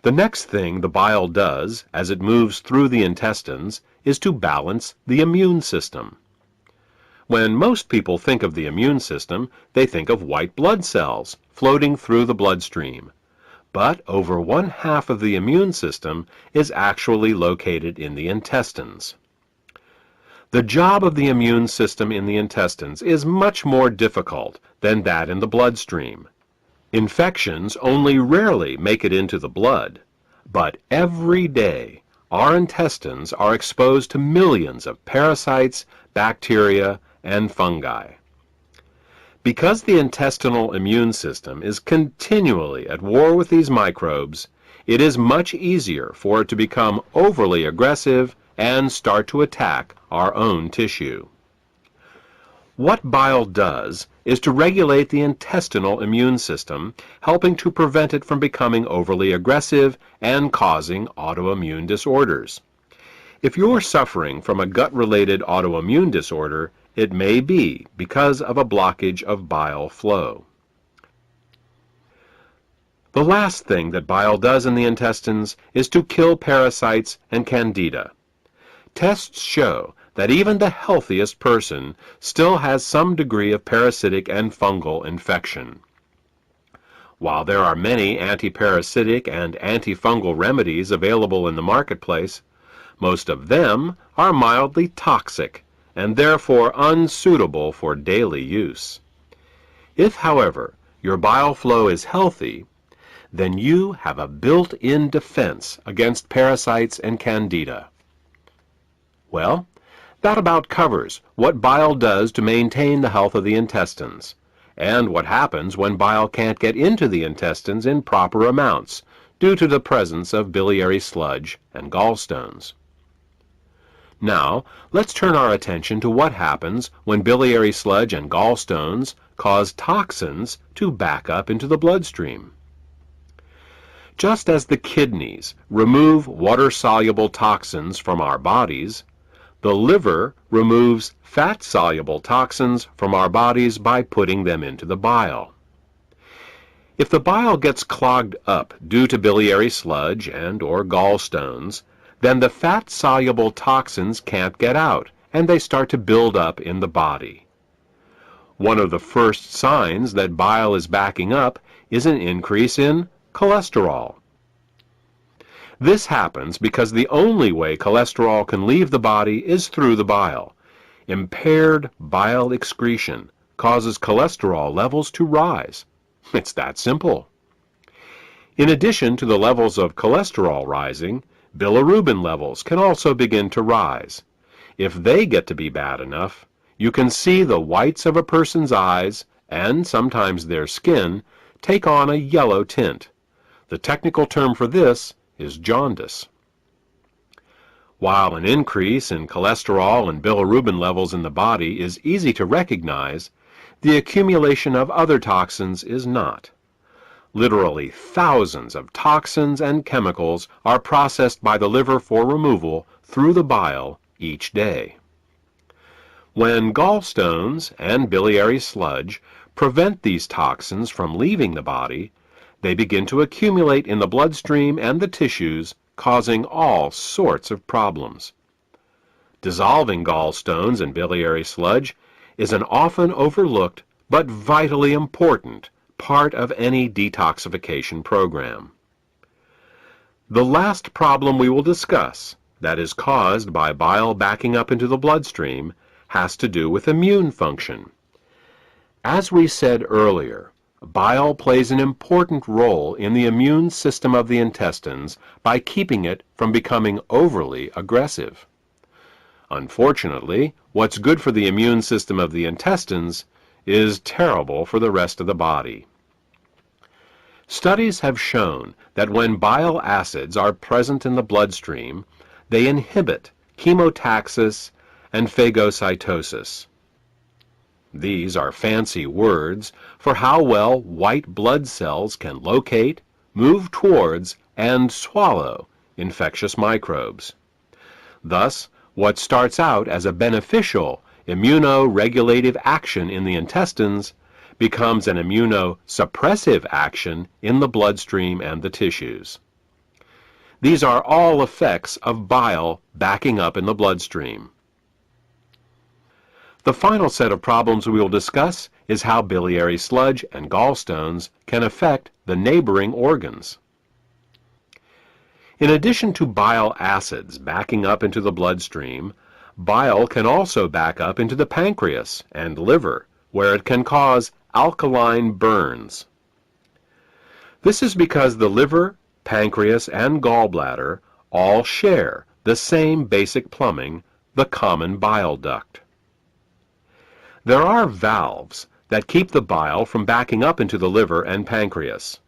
The next thing the bile does as it moves through the intestines is to balance the immune system. When most people think of the immune system, they think of white blood cells floating through the bloodstream. But over 1/2 of the immune system is actually located in the intestines. The job of the immune system in the intestines is much more difficult than that in the bloodstream. Infections only rarely make it into the blood, but every day our intestines are exposed to millions of parasites, bacteria, and fungi. Because the intestinal immune system is continually at war with these microbes, it is much easier for it to become overly aggressive and start to attack our own tissue. What bile does is to regulate the intestinal immune system, helping to prevent it from becoming overly aggressive and causing autoimmune disorders. If you're suffering from a gut-related autoimmune disorder, it may be because of a blockage of bile flow. The last thing that bile does in the intestines is to kill parasites and candida. Tests show that even the healthiest person still has some degree of parasitic and fungal infection. While there are many antiparasitic and antifungal remedies available in the marketplace, most of them are mildly toxic and therefore unsuitable for daily use. If, however, your bile flow is healthy, then you have a built-in defense against parasites and candida. Well, that about covers what bile does to maintain the health of the intestines, and what happens when bile can't get into the intestines in proper amounts due to the presence of biliary sludge and gallstones. Now, let's turn our attention to what happens when biliary sludge and gallstones cause toxins to back up into the bloodstream. Just as the kidneys remove water-soluble toxins from our bodies, the liver removes fat-soluble toxins from our bodies by putting them into the bile. If the bile gets clogged up due to biliary sludge and/or gallstones, then the fat-soluble toxins can't get out, and they start to build up in the body. One of the first signs that bile is backing up is an increase in cholesterol. This happens because the only way cholesterol can leave the body is through the bile. Impaired bile excretion causes cholesterol levels to rise. It's that simple. In addition to the levels of cholesterol rising, bilirubin levels can also begin to rise. If they get to be bad enough, you can see the whites of a person's eyes, and sometimes their skin, take on a yellow tint. The technical term for this is jaundice. While an increase in cholesterol and bilirubin levels in the body is easy to recognize, the accumulation of other toxins is not. Literally thousands of toxins and chemicals are processed by the liver for removal through the bile each day. When gallstones and biliary sludge prevent these toxins from leaving the body, they begin to accumulate in the bloodstream and the tissues, causing all sorts of problems. Dissolving gallstones and biliary sludge is an often overlooked but vitally important part of any detoxification program. The last problem we will discuss, that is caused by bile backing up into the bloodstream, has to do with immune function. As we said earlier, bile plays an important role in the immune system of the intestines by keeping it from becoming overly aggressive. Unfortunately, what's good for the immune system of the intestines is terrible for the rest of the body. Studies have shown that when bile acids are present in the bloodstream, they inhibit chemotaxis and phagocytosis. These are fancy words for how well white blood cells can locate, move towards, and swallow infectious microbes. Thus, what starts out as a beneficial immunoregulative action in the intestines becomes an immunosuppressive action in the bloodstream and the tissues. These are all effects of bile backing up in the bloodstream. The final set of problems we will discuss is how biliary sludge and gallstones can affect the neighboring organs. In addition to bile acids backing up into the bloodstream, bile can also back up into the pancreas and liver, where it can cause alkaline burns. This is because the liver, pancreas, and gallbladder all share the same basic plumbing, the common bile duct. There are valves that keep the bile from backing up into the liver and pancreas.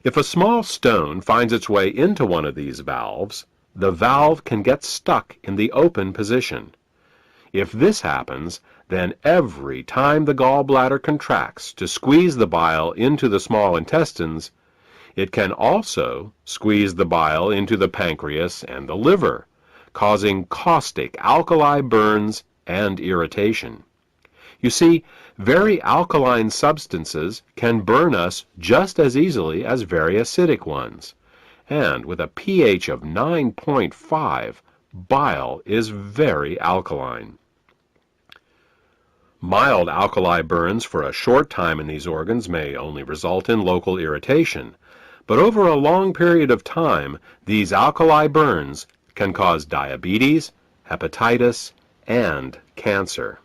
If a small stone finds its way into one of these valves, the valve can get stuck in the open position. If this happens, then every time the gallbladder contracts to squeeze the bile into the small intestines, it can also squeeze the bile into the pancreas and the liver, causing caustic alkali burns and irritation. You see, very alkaline substances can burn us just as easily as very acidic ones. And with a pH of 9.5, bile is very alkaline. Mild alkali burns for a short time in these organs may only result in local irritation, but over a long period of time, these alkali burns can cause diabetes, hepatitis, and cancer.